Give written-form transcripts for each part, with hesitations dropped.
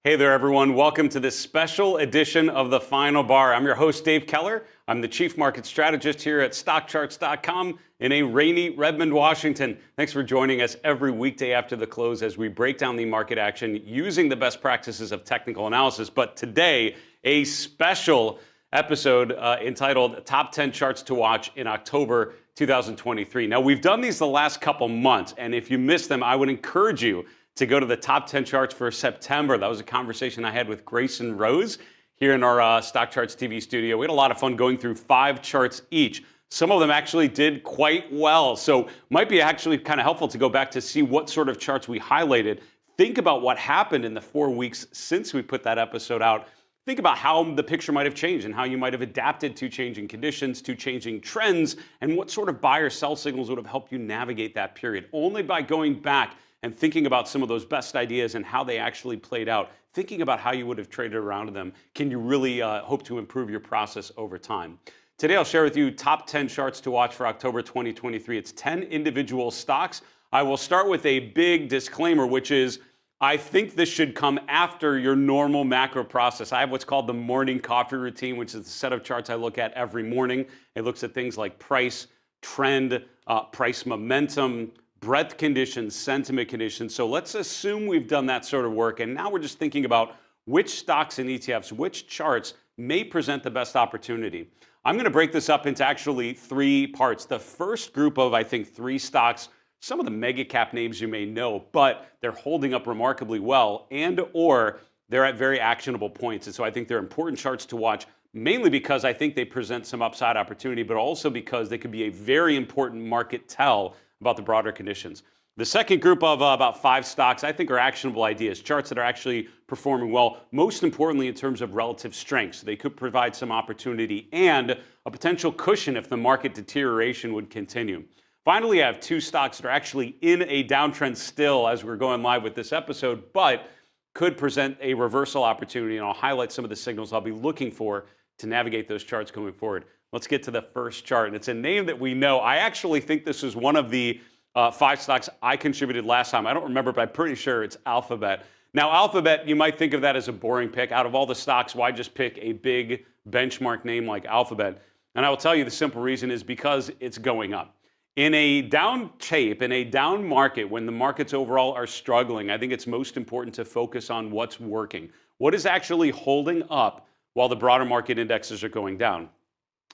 Hey there, everyone. Welcome to this special edition of The Final Bar. I'm your host, Dave Keller. I'm the Chief Market Strategist here at StockCharts.com in a rainy Redmond, Washington. Thanks for joining us every weekday after the close as we break down the market action using the best practices of technical analysis. But today, a special episode entitled Top 10 Charts to Watch in October 2023. Now, we've done these the last couple months, and if you missed them, I would encourage you to go to the top 10 charts for September. That was a conversation I had with Grayson Rose here in our Stock Charts TV studio. We had a lot of fun going through 5 charts each. Some of them actually did quite well. So might be actually kind of helpful to go back to see what sort of charts we highlighted. Think about what happened in the 4 weeks since we put that episode out. Think about how the picture might have changed and how you might have adapted to changing conditions, to changing trends, and what sort of buy or sell signals would have helped you navigate that period. Only by going back and thinking about some of those best ideas and how they actually played out, thinking about how you would have traded around them, can you really hope to improve your process over time. Today I'll share with you top 10 charts to watch for October 2023. It's 10 individual stocks. I will start with a big disclaimer, which is I think this should come after your normal macro process. I have what's called the morning coffee routine, which is a set of charts I look at every morning. It looks at things like price, trend, price momentum, breadth conditions, sentiment conditions. So let's assume we've done that sort of work. And now we're just thinking about which stocks and ETFs, which charts may present the best opportunity. I'm going to break this up into actually 3 parts. The first group of, I think, 3 stocks, some of the mega cap names you may know, but they're holding up remarkably well and or they're at very actionable points. And so I think they're important charts to watch, mainly because I think they present some upside opportunity, but also because they could be a very important market tell about the broader conditions. The second group of about 5 stocks I think are actionable ideas, charts that are actually performing well, most importantly in terms of relative strength. So they could provide some opportunity and a potential cushion if the market deterioration would continue. Finally, I have 2 stocks that are actually in a downtrend still as we're going live with this episode, but could present a reversal opportunity, and I'll highlight some of the signals I'll be looking for to navigate those charts going forward. Let's get to the first chart, and it's a name that we know. I actually think this is one of the 5 stocks I contributed last time. I don't remember, but I'm pretty sure it's Alphabet. Now, Alphabet, you might think of that as a boring pick. Out of all the stocks, why just pick a big benchmark name like Alphabet? And I will tell you the simple reason is because it's going up. In a down tape, in a down market, when the markets overall are struggling, I think it's most important to focus on what's working. What is actually holding up while the broader market indexes are going down?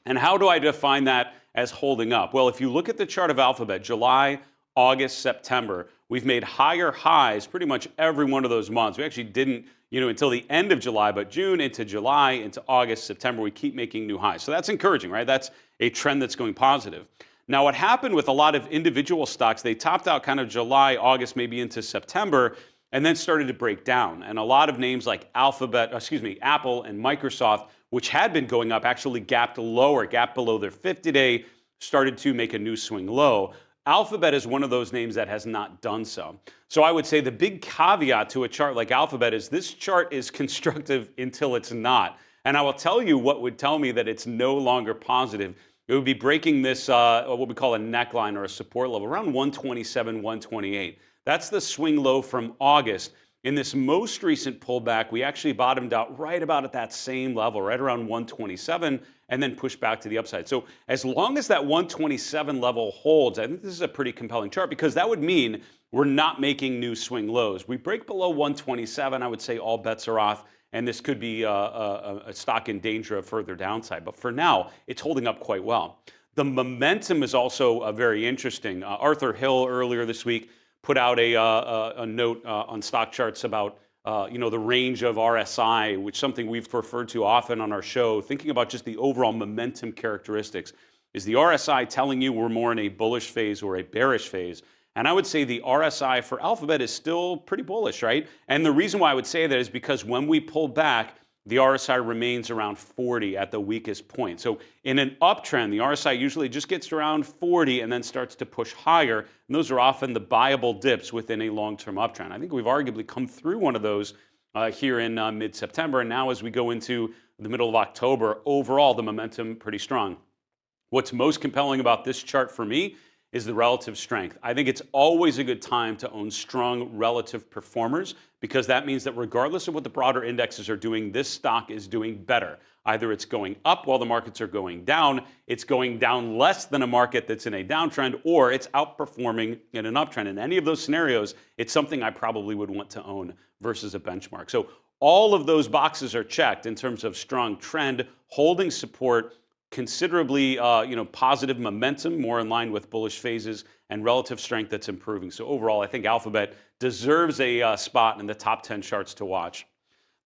And how do I define that as holding up? Well, if you look at the chart of Alphabet, July, August, September, we've made higher highs pretty much every one of those months. We actually didn't, until the end of July, but June into July, into August, September, we keep making new highs. So that's encouraging, right? That's a trend that's going positive. Now, what happened with a lot of individual stocks, they topped out kind of July, August, maybe into September, and then started to break down. And a lot of names like Apple and Microsoft, which had been going up, actually gapped lower, gapped below their 50-day, started to make a new swing low. Alphabet is one of those names that has not done so. So I would say the big caveat to a chart like Alphabet is this chart is constructive until it's not. And I will tell you what would tell me that it's no longer positive. It would be breaking this, what we call a neckline or a support level, around 127, 128. That's the swing low from August. In this most recent pullback, we actually bottomed out right about at that same level, right around 127, and then pushed back to the upside. So as long as that 127 level holds, I think this is a pretty compelling chart because that would mean we're not making new swing lows. We break below 127, I would say all bets are off, and this could be a stock in danger of further downside. But for now, it's holding up quite well. The momentum is also very interesting. Arthur Hill earlier this week put out a note on stock charts about the range of RSI, which is something we've referred to often on our show, thinking about just the overall momentum characteristics. Is the RSI telling you we're more in a bullish phase or a bearish phase? And I would say the RSI for Alphabet is still pretty bullish, right? And the reason why I would say that is because when we pull back, the RSI remains around 40 at the weakest point. So in an uptrend, the RSI usually just gets to around 40 and then starts to push higher. And those are often the buyable dips within a long-term uptrend. I think we've arguably come through one of those here in mid-September. And now as we go into the middle of October, overall, the momentum pretty strong. What's most compelling about this chart for me is the relative strength. I think it's always a good time to own strong relative performers because that means that regardless of what the broader indexes are doing, this stock is doing better. Either it's going up while the markets are going down, it's going down less than a market that's in a downtrend, or it's outperforming in an uptrend. In any of those scenarios, it's something I probably would want to own versus a benchmark. So all of those boxes are checked in terms of strong trend, holding support, considerably positive momentum, more in line with bullish phases, and relative strength that's improving. So overall, I think Alphabet deserves a spot in the top 10 charts to watch.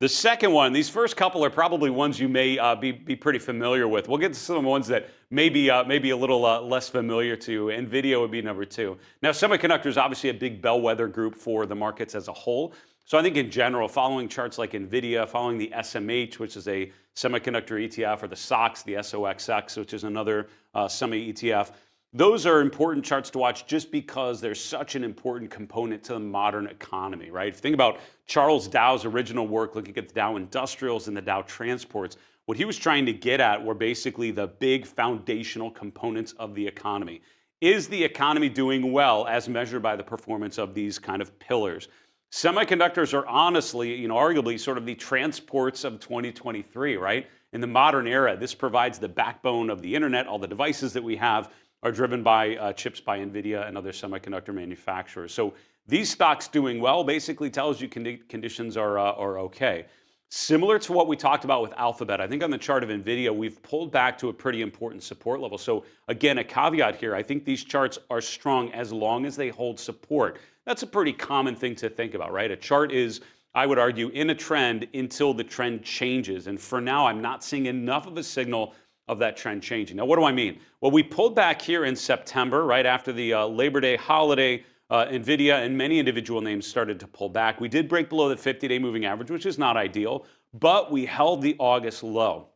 The second one, these first couple are probably ones you may be pretty familiar with. We'll get to some ones that may be a little less familiar to you. NVIDIA would be number 2. Now, semiconductor is obviously a big bellwether group for the markets as a whole. So I think in general, following charts like NVIDIA, following the SMH, which is a semiconductor ETF, or the SOX, the SOXX, which is another semi ETF, those are important charts to watch just because they're such an important component to the modern economy, right? If you think about Charles Dow's original work looking at the Dow Industrials and the Dow Transports, what he was trying to get at were basically the big foundational components of the economy. Is the economy doing well as measured by the performance of these kind of pillars? Semiconductors are honestly, arguably sort of the transports of 2023, right? In the modern era, this provides the backbone of the internet. All the devices that we have are driven by chips by NVIDIA and other semiconductor manufacturers. So these stocks doing well basically tells you conditions are okay. Similar to what we talked about with Alphabet, I think on the chart of NVIDIA, we've pulled back to a pretty important support level. So again, a caveat here, I think these charts are strong as long as they hold support. That's a pretty common thing to think about, right? A chart is, I would argue, in a trend until the trend changes. And for now, I'm not seeing enough of a signal of that trend changing. Now, what do I mean? Well, we pulled back here in September, right after the Labor Day holiday. NVIDIA and many individual names started to pull back. We did break below the 50-day moving average, which is not ideal, but we held the August low.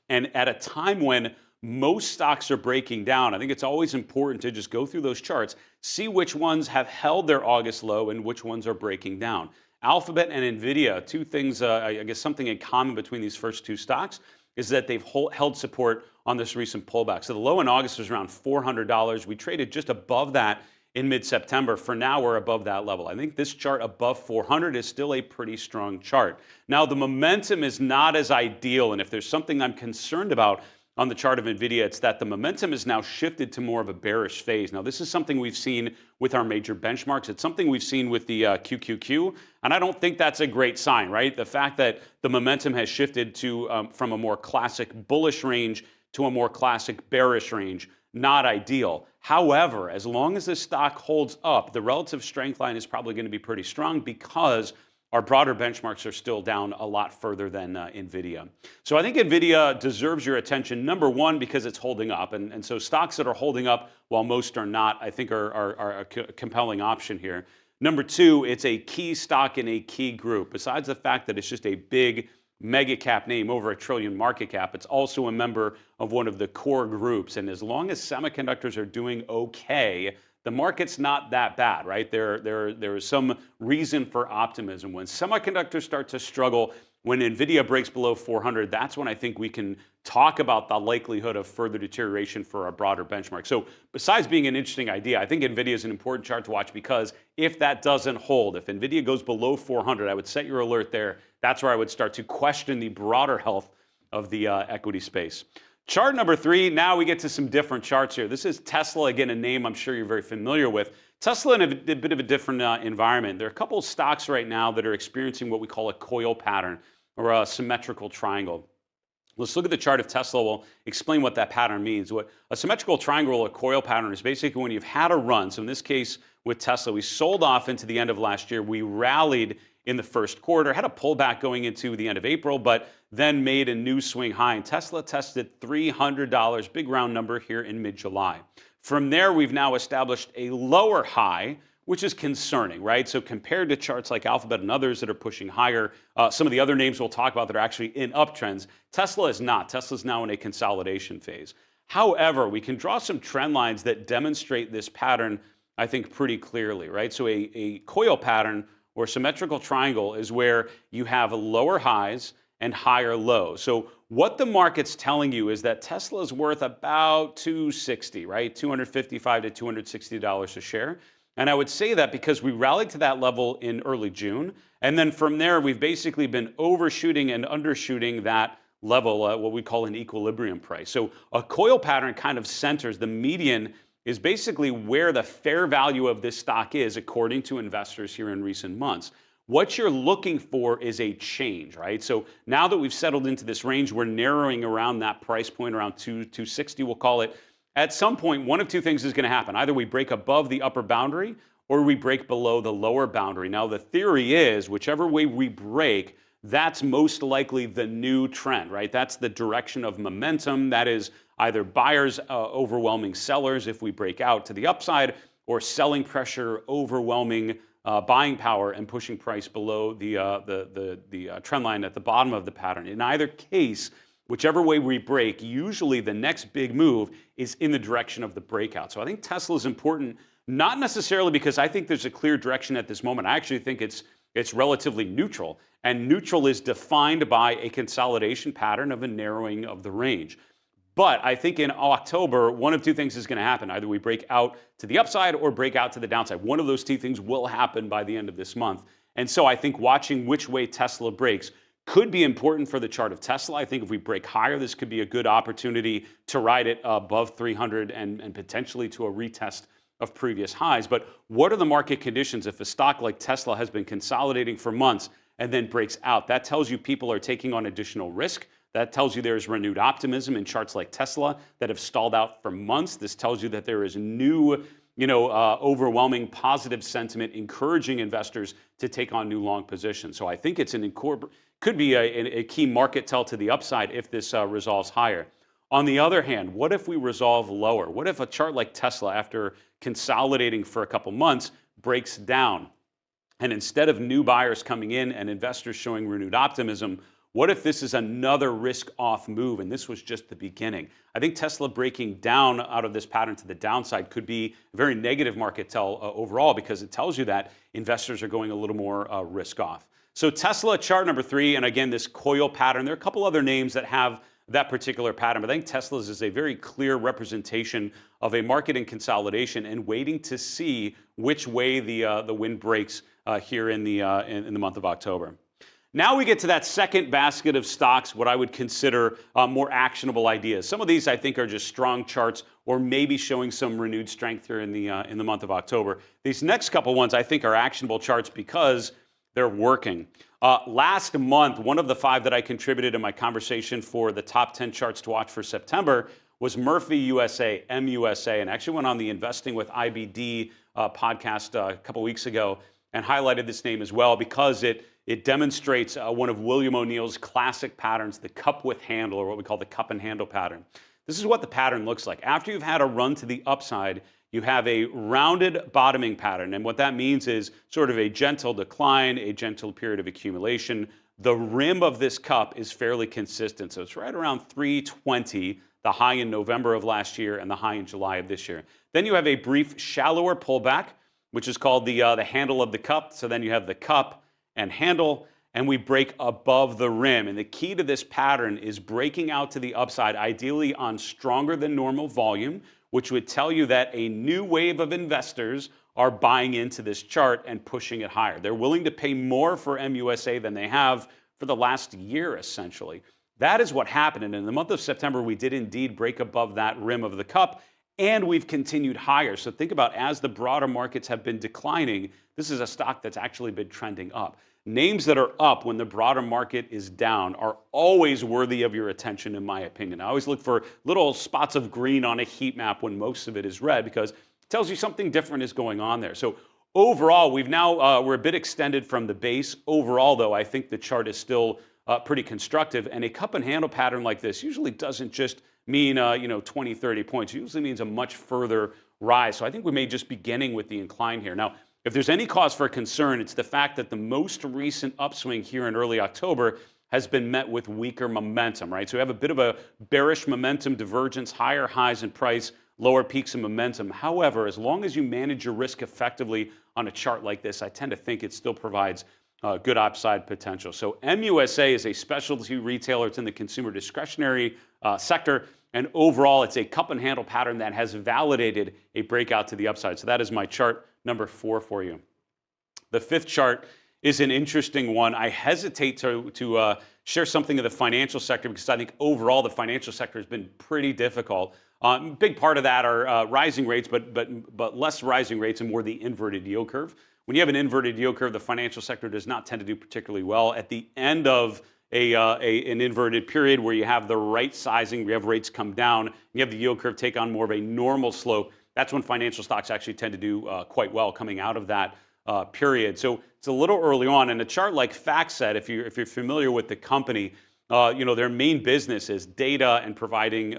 And at a time when most stocks are breaking down, I think it's always important to just go through those charts, see which ones have held their August low and which ones are breaking down. Alphabet and NVIDIA, two things, I guess something in common between these first two stocks is that they've held support on this recent pullback. So the low in August was around $400. We traded just above that in mid-September. For now, we're above that level. I think this chart above 400 is still a pretty strong chart. Now, the momentum is not as ideal, and if there's something I'm concerned about on the chart of NVIDIA, it's that the momentum is now shifted to more of a bearish phase. Now, this is something we've seen with our major benchmarks. It's something we've seen with the QQQ, and I don't think that's a great sign, right? The fact that the momentum has shifted to from a more classic bullish range to a more classic bearish range, not ideal. However, as long as this stock holds up, the relative strength line is probably going to be pretty strong because our broader benchmarks are still down a lot further than NVIDIA. So I think NVIDIA deserves your attention, number one, because it's holding up. And so stocks that are holding up while most are not, I think are a compelling option here. Number two, it's a key stock in a key group. Besides the fact that it's just a big mega cap name, over $1 trillion market cap, it's also a member of one of the core groups. And as long as semiconductors are doing okay, the market's not that bad, right? There is some reason for optimism. When semiconductors start to struggle, when NVIDIA breaks below 400, that's when I think we can talk about the likelihood of further deterioration for our broader benchmark. So besides being an interesting idea, I think NVIDIA is an important chart to watch because if that doesn't hold, if NVIDIA goes below 400, I would set your alert there. That's where I would start to question the broader health of the equity space. Chart number 3, now we get to some different charts here. This is Tesla, again, a name I'm sure you're very familiar with. Tesla in a bit of a different environment. There are a couple of stocks right now that are experiencing what we call a coil pattern or a symmetrical triangle. Let's look at the chart of Tesla. We'll explain what that pattern means. What a symmetrical triangle or coil pattern is basically when you've had a run. So in this case with Tesla, we sold off into the end of last year. We rallied in the first quarter, had a pullback going into the end of April, but then made a new swing high. And Tesla tested $300, big round number here in mid-July. From there, we've now established a lower high, which is concerning, right? So compared to charts like Alphabet and others that are pushing higher, some of the other names we'll talk about that are actually in uptrends, Tesla is not. Tesla's now in a consolidation phase. However, we can draw some trend lines that demonstrate this pattern, I think, pretty clearly, right? So a coil pattern or symmetrical triangle is where you have lower highs and higher lows. So what the market's telling you is that Tesla is worth about 260, right? $255 to $260 a share. And I would say that because we rallied to that level in early June. And then from there, we've basically been overshooting and undershooting that level, what we call an equilibrium price. So a coil pattern kind of centers. The median is basically where the fair value of this stock is, according to investors here in recent months. What you're looking for is a change, right? So now that we've settled into this range, we're narrowing around that price point, around 260, we'll call it. At some point, one of two things is going to happen. Either we break above the upper boundary or we break below the lower boundary. Now, the theory is whichever way we break, that's most likely the new trend, right? That's the direction of momentum. That is either buyers overwhelming sellers if we break out to the upside, or selling pressure overwhelming buying power and pushing price below the trend line at the bottom of the pattern. In either case, whichever way we break, usually the next big move is in the direction of the breakout. So I think Tesla is important, not necessarily because I think there's a clear direction at this moment. I actually think it's relatively neutral, and neutral is defined by a consolidation pattern of a narrowing of the range. But I think in October, one of two things is going to happen. Either we break out to the upside or break out to the downside. One of those two things will happen by the end of this month. And so I think watching which way Tesla breaks could be important for the chart of Tesla. I think if we break higher, this could be a good opportunity to ride it above 300 and potentially to a retest of previous highs. But what are the market conditions if a stock like Tesla has been consolidating for months and then breaks out? That tells you people are taking on additional risk. That tells you there's renewed optimism in charts like Tesla that have stalled out for months. This tells you that there is new, overwhelming positive sentiment encouraging investors to take on new long positions. So I think it's could be a key market tell to the upside if this resolves higher. On the other hand, what if we resolve lower? What if a chart like Tesla, after consolidating for a couple months, breaks down? And instead of new buyers coming in and investors showing renewed optimism, what if this is another risk-off move and this was just the beginning? I think Tesla breaking down out of this pattern to the downside could be a very negative market tell overall, because it tells you that investors are going a little more risk-off. So Tesla, chart number 3, and again, this coil pattern. There are a couple other names that have that particular pattern, but I think Tesla's is a very clear representation of a market in consolidation and waiting to see which way the wind breaks here in the month of October. Now we get to that second basket of stocks, what I would consider more actionable ideas. Some of these I think are just strong charts or maybe showing some renewed strength here in the month of October. These next couple ones I think are actionable charts because they're working. Last month, one of the 5 that I contributed in my conversation for the top 10 charts to watch for September was Murphy USA, MUSA, and actually went on the Investing with IBD podcast a couple weeks ago and highlighted this name as well because it demonstrates one of William O'Neill's classic patterns, the cup with handle, or what we call the cup and handle pattern. This is what the pattern looks like. After you've had a run to the upside, you have a rounded bottoming pattern. And what that means is sort of a gentle decline, a gentle period of accumulation. The rim of this cup is fairly consistent. So it's right around 320, the high in November of last year and the high in July of this year. Then you have a brief shallower pullback, which is called the handle of the cup. So then you have the cup and handle, and we break above the rim. And the key to this pattern is breaking out to the upside, ideally on stronger than normal volume, which would tell you that a new wave of investors are buying into this chart and pushing it higher. They're willing to pay more for MUSA than they have for the last year, essentially. That is what happened. And in the month of September, we did indeed break above that rim of the cup, and we've continued higher. So think about, as the broader markets have been declining, this is a stock that's actually been trending up. Names that are up when the broader market is down are always worthy of your attention, in my opinion. I always look for little spots of green on a heat map when most of it is red, because it tells you something different is going on there. So overall, we're a bit extended from the base. Overall, though, I think the chart is still pretty constructive, and a cup and handle pattern like this usually doesn't just mean 20, 30 points. It usually means a much further rise. So I think we may just be beginning with the incline here. Now, if there's any cause for concern, it's the fact that the most recent upswing here in early October has been met with weaker momentum, right? So we have a bit of a bearish momentum divergence, higher highs in price, lower peaks in momentum. However, as long as you manage your risk effectively on a chart like this, I tend to think it still provides good upside potential. So MUSA is a specialty retailer. It's in the consumer discretionary sector. And overall, it's a cup and handle pattern that has validated a breakout to the upside. So that is my chart number 4 for you. The 5th chart is an interesting one. I hesitate to share something of the financial sector because I think overall the financial sector has been pretty difficult. Big part of that are rising rates, but less rising rates and more the inverted yield curve. When you have an inverted yield curve, the financial sector does not tend to do particularly well. At the end of an inverted period where you have the right sizing, we have rates come down, you have the yield curve take on more of a normal slope, that's when financial stocks actually tend to do quite well coming out of that period. So it's a little early on. And a chart like FactSet, if you're familiar with the company, their main business is data and providing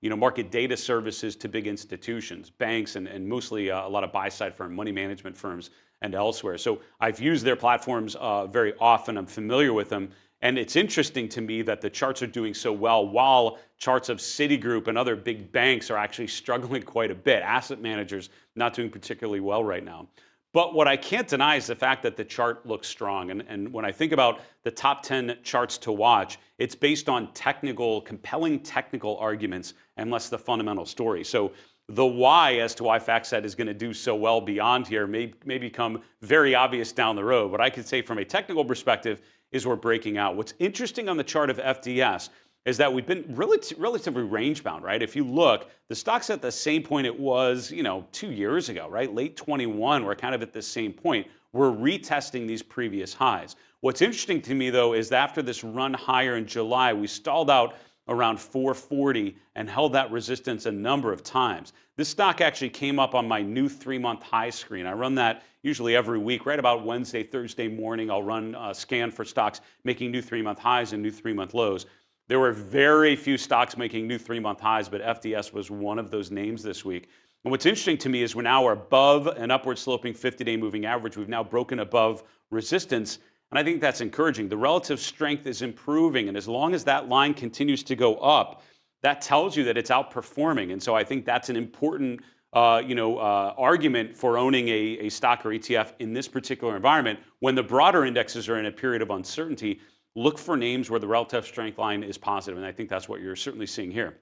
market data services to big institutions, banks, and mostly a lot of buy-side firms, money management firms, and elsewhere. So I've used their platforms very often. I'm familiar with them. And it's interesting to me that the charts are doing so well while charts of Citigroup and other big banks are actually struggling quite a bit. Asset managers not doing particularly well right now. But what I can't deny is the fact that the chart looks strong. And when I think about the top 10 charts to watch, it's based on compelling technical arguments and less the fundamental story. So the why as to why FactSet is going to do so well beyond here may become very obvious down the road. But I could say from a technical perspective is we're breaking out. What's interesting on the chart of FDS is that we've been relatively range bound, right? If you look, the stock's at the same point it was, 2 years ago, right? Late 21, we're kind of at the same point. We're retesting these previous highs. What's interesting to me, though, is that after this run higher in July, we stalled out around 440 and held that resistance a number of times. This stock actually came up on my new 3-month high screen. I run that usually every week, right about Wednesday, Thursday morning. I'll run a scan for stocks making new 3-month highs and new 3-month lows. There were very few stocks making new 3-month highs, but FDS was one of those names this week. And what's interesting to me is we're now above an upward sloping 50-day moving average. We've now broken above resistance, and I think that's encouraging. The relative strength is improving, and as long as that line continues to go up, that tells you that it's outperforming. And so I think that's an important argument for owning a stock or ETF in this particular environment. When the broader indexes are in a period of uncertainty, look for names where the relative strength line is positive, and I think that's what you're certainly seeing here.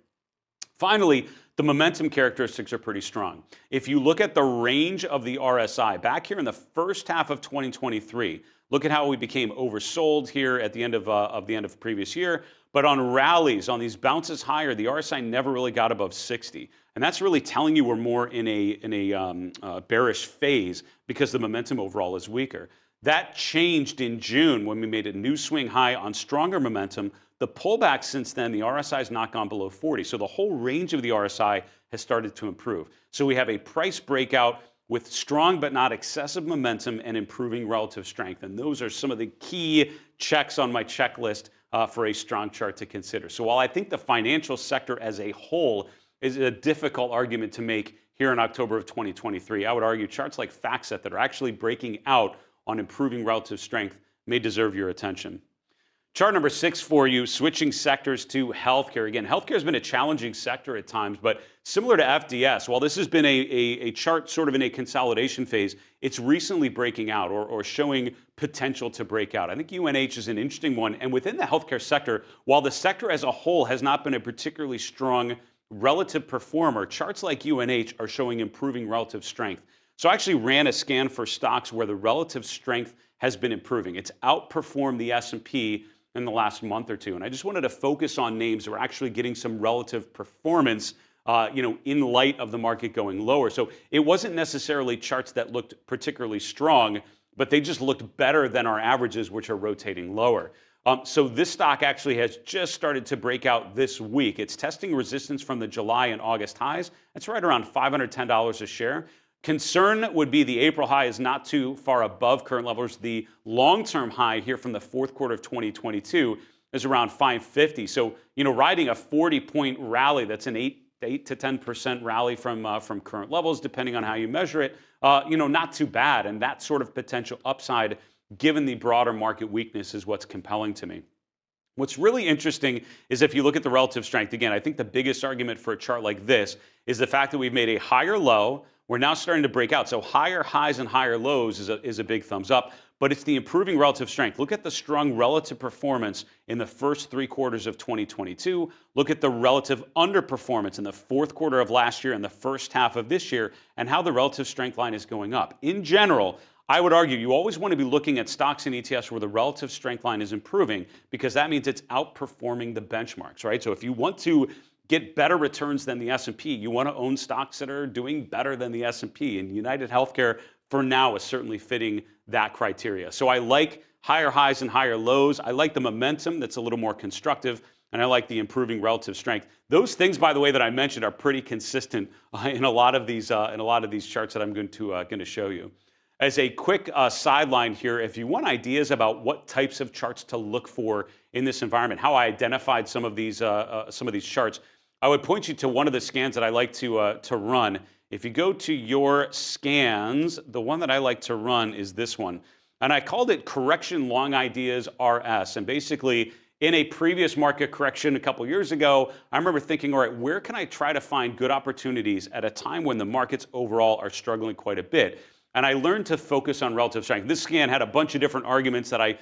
Finally, the momentum characteristics are pretty strong. If you look at the range of the RSI, back here in the first half of 2023, look at how we became oversold here at the end of previous year. But on rallies, on these bounces higher, the RSI never really got above 60. And that's really telling you we're more in a bearish phase because the momentum overall is weaker. That changed in June when we made a new swing high on stronger momentum. The pullback since then, the RSI has not gone below 40. So the whole range of the RSI has started to improve. So we have a price breakout with strong but not excessive momentum and improving relative strength. And those are some of the key checks on my checklist for a strong chart to consider. So while I think the financial sector as a whole is a difficult argument to make here in October of 2023, I would argue charts like FactSet that are actually breaking out on improving relative strength may deserve your attention. Chart number 6 for you, switching sectors to healthcare. Again, healthcare has been a challenging sector at times, but similar to FDS, while this has been a chart sort of in a consolidation phase, it's recently breaking out or showing potential to break out. I think UNH is an interesting one. And within the healthcare sector, while the sector as a whole has not been a particularly strong relative performer, charts like UNH are showing improving relative strength. So I actually ran a scan for stocks where the relative strength has been improving. It's outperformed the S&P in the last month or two. And I just wanted to focus on names that are actually getting some relative performance in light of the market going lower. So it wasn't necessarily charts that looked particularly strong, but they just looked better than our averages, which are rotating lower. So this stock actually has just started to break out this week. It's testing resistance from the July and August highs. That's right around $510 a share. Concern would be the April high is not too far above current levels. The long-term high here from the fourth quarter of 2022 is around 550. So, riding a 40-point rally, that's an 8 to 10% rally from current levels, depending on how you measure it, not too bad. And that sort of potential upside, given the broader market weakness, is what's compelling to me. What's really interesting is if you look at the relative strength, again, I think the biggest argument for a chart like this is the fact that we've made a higher low. We're now starting to break out. So higher highs and higher lows is a big thumbs up. but it's the improving relative strength. Look at the strong relative performance in the first 3 quarters of 2022. Look at the relative underperformance in the fourth quarter of last year and the first half of this year, and how the relative strength line is going up. In general, I would argue you always want to be looking at stocks and ETFs where the relative strength line is improving, because that means it's outperforming the benchmarks, right? So if you want to get better returns than the S&P, you want to own stocks that are doing better than the S&P. And UnitedHealthcare, for now, is certainly fitting that criteria. So I like higher highs and higher lows. I like the momentum that's a little more constructive, and I like the improving relative strength. Those things, by the way, that I mentioned are pretty consistent in a lot of these charts that I'm going to show you. As a quick sideline here, if you want ideas about what types of charts to look for in this environment, how I identified some of these charts, I would point you to one of the scans that I like to run. If you go to your scans, the one that I like to run is this one. And I called it Correction Long Ideas RS. And basically, in a previous market correction a couple years ago, I remember thinking, all right, where can I try to find good opportunities at a time when the markets overall are struggling quite a bit? And I learned to focus on relative strength. This scan had a bunch of different arguments that I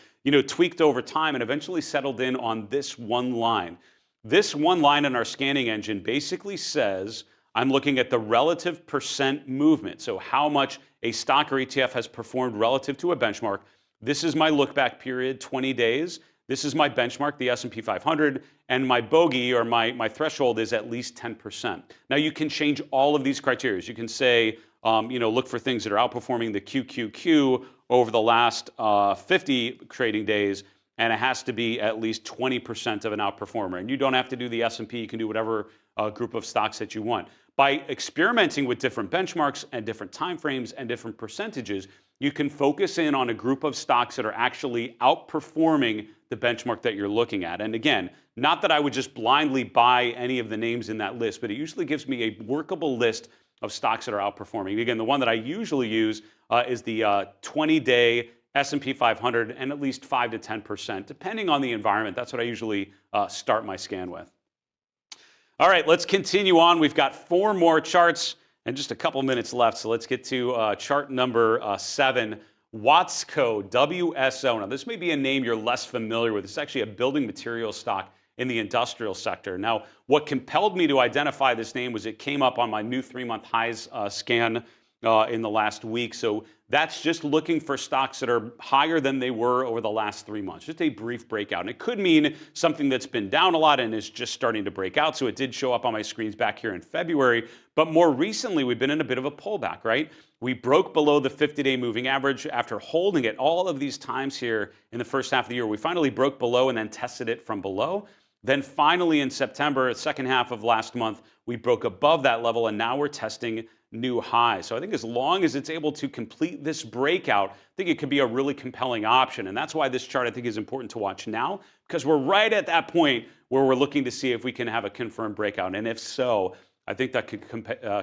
tweaked over time and eventually settled in on this one line. This one line in our scanning engine basically says I'm looking at the relative percent movement. So how much a stock or ETF has performed relative to a benchmark. This is my look back period, 20 days. This is my benchmark, the S&P 500, and my bogey or my threshold is at least 10%. Now you can change all of these criteria. You can say, look for things that are outperforming the QQQ over the last 50 trading days, and it has to be at least 20% of an outperformer. And you don't have to do the S&P. You can do whatever group of stocks that you want. By experimenting with different benchmarks and different time frames and different percentages, you can focus in on a group of stocks that are actually outperforming the benchmark that you're looking at. And again, not that I would just blindly buy any of the names in that list, but it usually gives me a workable list of stocks that are outperforming. Again, the one that I usually use is the 20-day S&P 500 and at least 5 to 10%, depending on the environment. That's what I usually start my scan with. All right, let's continue on. We've got 4 more charts and just a couple minutes left, so let's get to chart number 7, Watsco, WSO. Now, this may be a name you're less familiar with. It's actually a building materials stock in the industrial sector. Now, what compelled me to identify this name was it came up on my new 3-month highs scan in the last week. So that's just looking for stocks that are higher than they were over the last 3 months. Just a brief breakout. And it could mean something that's been down a lot and is just starting to break out. So it did show up on my screens back here in February. But more recently, we've been in a bit of a pullback, right? We broke below the 50-day moving average after holding it all of these times here in the first half of the year. We finally broke below and then tested it from below. Then finally in September, second half of last month, we broke above that level, and now we're testing new highs. So I think as long as it's able to complete this breakout, I think it could be a really compelling option. And that's why this chart I think is important to watch now, because we're right at that point where we're looking to see if we can have a confirmed breakout. And if so, I think that could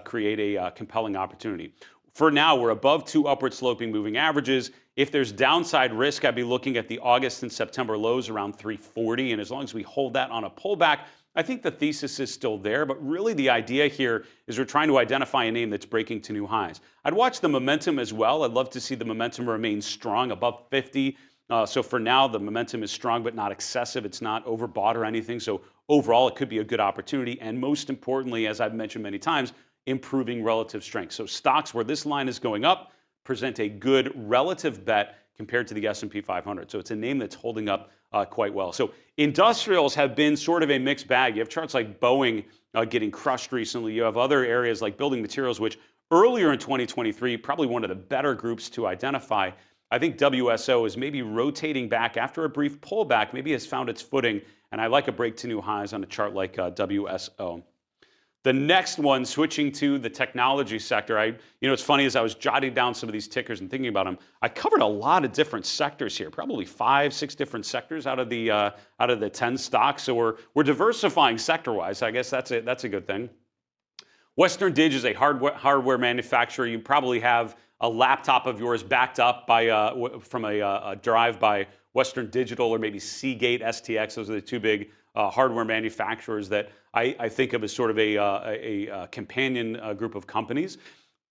create a compelling opportunity. For now, we're above 2 upward sloping moving averages. If there's downside risk, I'd be looking at the August and September lows around 340. And as long as we hold that on a pullback, I think the thesis is still there. But really the idea here is we're trying to identify a name that's breaking to new highs. I'd watch the momentum as well. I'd love to see the momentum remain strong above 50. So for now, the momentum is strong but not excessive. It's not overbought or anything. So overall, it could be a good opportunity. And most importantly, as I've mentioned many times, improving relative strength. So stocks where this line is going up present a good relative bet compared to the S&P 500. So it's a name that's holding up quite well. So industrials have been sort of a mixed bag. You have charts like Boeing getting crushed recently. You have other areas like building materials, which earlier in 2023, probably one of the better groups to identify. I think WSO is maybe rotating back after a brief pullback, maybe has found its footing, and I like a break to new highs on a chart like WSO. The next one, switching to the technology sector, it's funny as I was jotting down some of these tickers and thinking about them, I covered a lot of different sectors here, probably 5, 6 different sectors out of the 10 stocks. So we're diversifying sector-wise. I guess that's a good thing. Western Dig is a hardware manufacturer. You probably have a laptop of yours backed up from a drive by Western Digital or maybe Seagate, STX. Those are the 2 big hardware manufacturers that I think of as sort of a companion group of companies.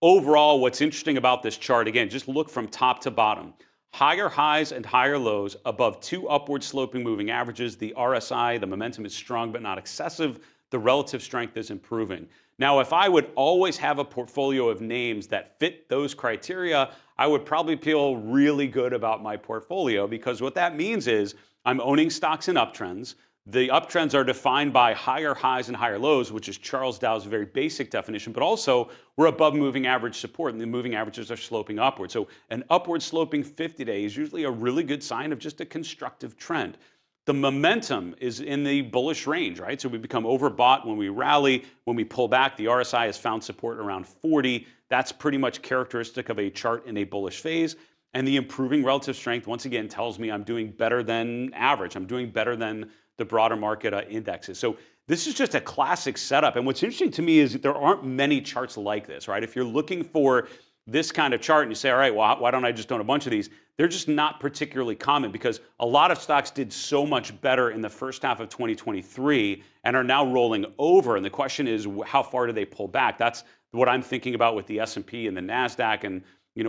Overall, what's interesting about this chart, again, just look from top to bottom. higher highs and higher lows above two upward sloping moving averages. The RSI, the momentum is strong but not excessive. The relative strength is improving. Now, if I would always have a portfolio of names that fit those criteria, I would probably feel really good about my portfolio, because what that means is I'm owning stocks in uptrends. The uptrends are defined by higher highs and higher lows, which is Charles Dow's very basic definition, but also we're above moving average support, and the moving averages are sloping upward. So an upward sloping 50-day is usually a really good sign of just a constructive trend. The momentum is in the bullish range, right? So we become overbought when we rally. When we pull back, the RSI has found support around 40. That's pretty much characteristic of a chart in a bullish phase. And the improving relative strength, once again, tells me I'm doing better than average. I'm doing better than the broader market indexes. So this is just a classic setup. And what's interesting to me is that there aren't many charts like this, right? If you're looking for this kind of chart and you say, all right, well, why don't I just own a bunch of these? They're just not particularly common, because a lot of stocks did so much better in the first half of 2023 and are now rolling over. And the question is, how far do they pull back? That's what I'm thinking about with the S&P and the NASDAQ and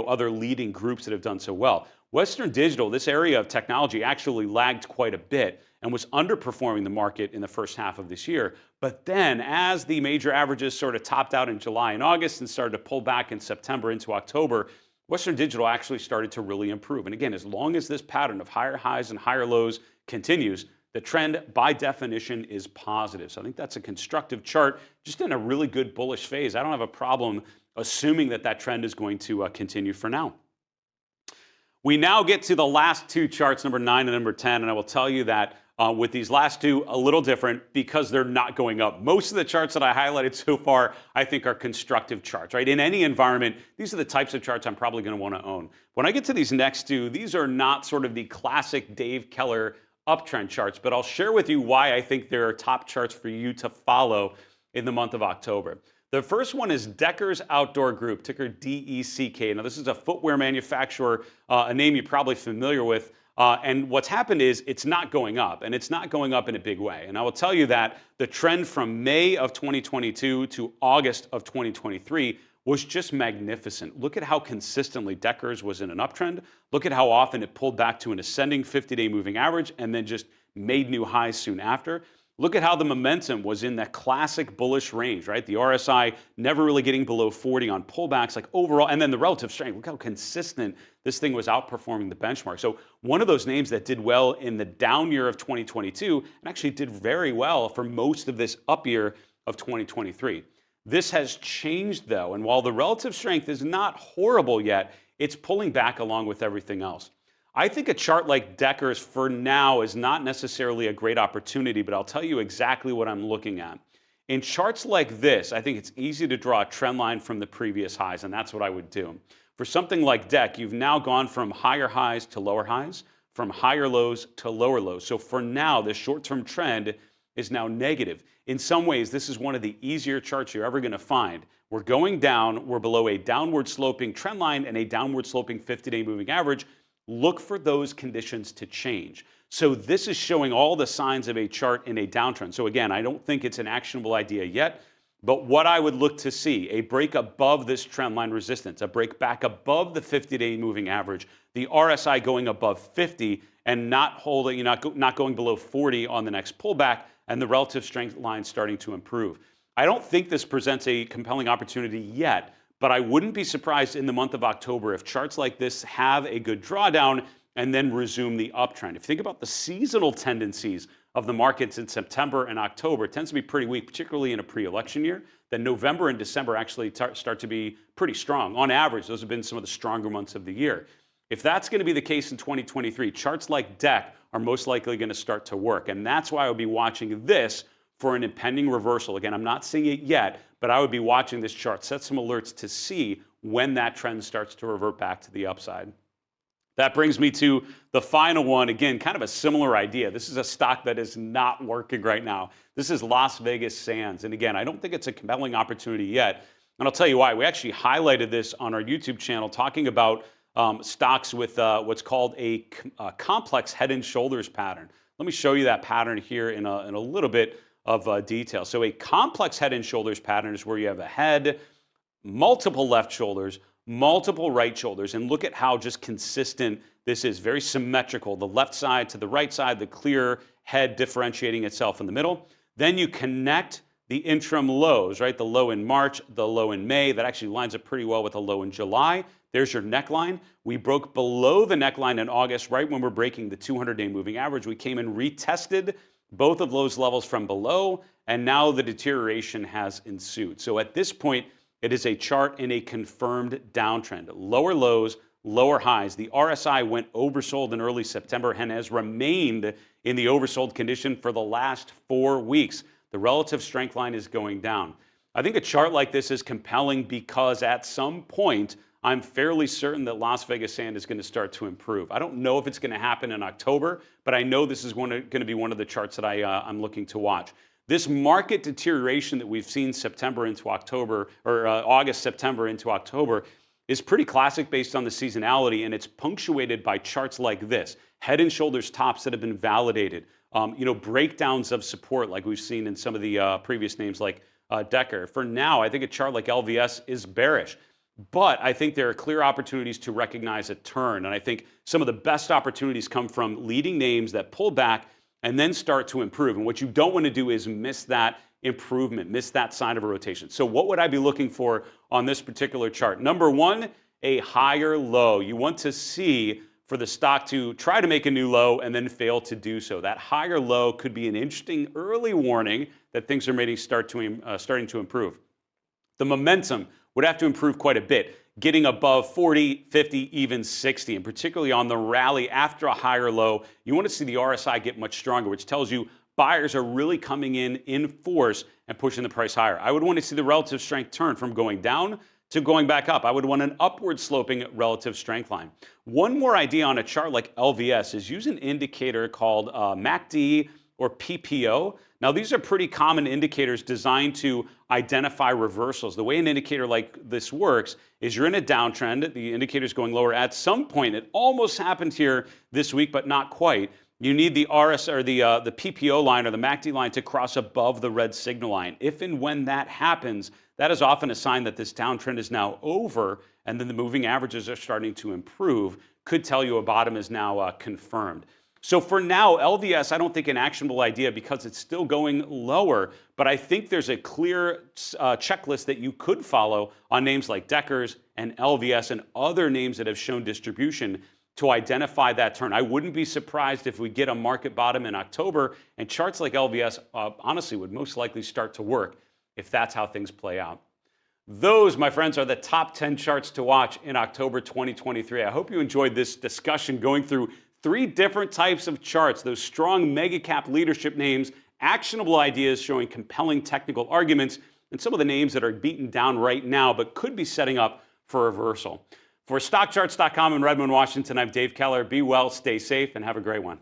other leading groups that have done so well. Western Digital, this area of technology, actually lagged quite a bit and was underperforming the market in the first half of this year. But then, as the major averages sort of topped out in July and August and started to pull back in September into October, Western Digital actually started to really improve. And again, as long as this pattern of higher highs and higher lows continues, the trend by definition is positive. So I think that's a constructive chart, just in a really good bullish phase. I don't have a problem assuming that that trend is going to continue for now. We now get to the last two charts, number 9 and number 10, and I will tell you that with these last two, a little different because they're not going up. Most of the charts that I highlighted so far, I think, are constructive charts, right? In any environment, these are the types of charts I'm probably going to want to own. When I get to these next two, these are not sort of the classic Dave Keller uptrend charts, but I'll share with you why I think there are top charts for you to follow in the month of October. The first one is Decker's Outdoor Group, ticker DECK. Now, this is a footwear manufacturer, a name you're probably familiar with. And what's happened is it's not going up, and it's not going up in a big way. And I will tell you that the trend from May of 2022 to August of 2023 was just magnificent. Look at how consistently Decker's was in an uptrend. Look at how often it pulled back to an ascending 50-day moving average and then just made new highs soon after. Look at how the momentum was in that classic bullish range, right? The RSI never really getting below 40 on pullbacks, like overall, and then the relative strength. Look how consistent this thing was outperforming the benchmark. So one of those names that did well in the down year of 2022 and actually did very well for most of this up year of 2023. This has changed though, and while the relative strength is not horrible yet, it's pulling back along with everything else. I think a chart like Decker's for now is not necessarily a great opportunity, but I'll tell you exactly what I'm looking at. In charts like this, I think it's easy to draw a trend line from the previous highs, and that's what I would do. For something like DEC, you've now gone from higher highs to lower highs, from higher lows to lower lows. So for now, this short-term trend is now negative. In some ways, this is one of the easier charts you're ever going to find. We're going down, we're below a downward sloping trend line and a downward sloping 50-day moving average. Look for those conditions to change. So this is showing all the signs of a chart in a downtrend. So again, I don't think it's an actionable idea yet, but what I would look to see, a break above this trend line resistance, a break back above the 50-day moving average, the RSI going above 50 and not holding, not going below 40 on the next pullback, and the relative strength line starting to improve. I don't think this presents a compelling opportunity yet, but I wouldn't be surprised in the month of October if charts like this have a good drawdown and then resume the uptrend. If you think about the seasonal tendencies of the markets in September and October, it tends to be pretty weak, particularly in a pre-election year. Then November and December actually start to be pretty strong. On average, those have been some of the stronger months of the year. If that's going to be the case in 2023, charts like DEC are most likely going to start to work. And that's why I would be watching this for an impending reversal. Again, I'm not seeing it yet, but I would be watching this chart, set some alerts to see when that trend starts to revert back to the upside. That brings me to the final one. Again, kind of a similar idea. This is a stock that is not working right now. This is Las Vegas Sands. And again, I don't think it's a compelling opportunity yet. And I'll tell you why. We actually highlighted this on our YouTube channel talking about stocks with what's called a complex head and shoulders pattern. Let me show you that pattern here in a little bit of detail. So a complex head and shoulders pattern is where you have a head, multiple left shoulders, multiple right shoulders, and look at how just consistent this is. Very symmetrical. The left side to the right side, the clear head differentiating itself in the middle. Then you connect the interim lows, right? The low in March, the low in May. That actually lines up pretty well with the low in July. There's your neckline. We broke below the neckline in August, right when we're breaking the 200-day moving average. We came and retested both of those levels from below, and now the deterioration has ensued. So at this point, it is a chart in a confirmed downtrend. Lower lows, lower highs. The RSI went oversold in early September and has remained in the oversold condition for the last 4 weeks. The relative strength line is going down. I think a chart like this is compelling because at some point, I'm fairly certain that Las Vegas sand is going to start to improve. I don't know if it's going to happen in October, but I know this is going to be one of the charts that I'm looking to watch. This market deterioration that we've seen September into October, or August, September into October, is pretty classic based on the seasonality, and it's punctuated by charts like this. Head and shoulders tops that have been validated. Breakdowns of support like we've seen in some of the previous names like Decker. For now, I think a chart like LVS is bearish. But I think there are clear opportunities to recognize a turn. And I think some of the best opportunities come from leading names that pull back and then start to improve. And what you don't want to do is miss that improvement, miss that sign of a rotation. So what would I be looking for on this particular chart? Number one, a higher low. You want to see for the stock to try to make a new low and then fail to do so. That higher low could be an interesting early warning that things are maybe starting to improve. The momentum would have to improve quite a bit, getting above 40, 50, even 60, and particularly on the rally after a higher low, you want to see the RSI get much stronger, which tells you buyers are really coming in force and pushing the price higher. I would want to see the relative strength turn from going down to going back up. I would want an upward sloping relative strength line. One more idea on a chart like LVS is use an indicator called MACD or PPO. Now, these are pretty common indicators designed to identify reversals. The way an indicator like this works is you're in a downtrend, the indicator's going lower. At some point, it almost happened here this week, but not quite. You need the RS or the PPO line or the MACD line to cross above the red signal line. If and when that happens, that is often a sign that this downtrend is now over, and then the moving averages are starting to improve. Could tell you a bottom is now confirmed. So for now, LVS, I don't think an actionable idea because it's still going lower, but I think there's a clear checklist that you could follow on names like Deckers and LVS and other names that have shown distribution to identify that turn. I wouldn't be surprised if we get a market bottom in October, and charts like LVS honestly would most likely start to work if that's how things play out. Those, my friends, are the top 10 charts to watch in October 2023. I hope you enjoyed this discussion going through 3 different types of charts, those strong mega cap leadership names, actionable ideas showing compelling technical arguments, and some of the names that are beaten down right now but could be setting up for reversal. For StockCharts.com in Redmond, Washington, I'm Dave Keller. Be well, stay safe, and have a great one.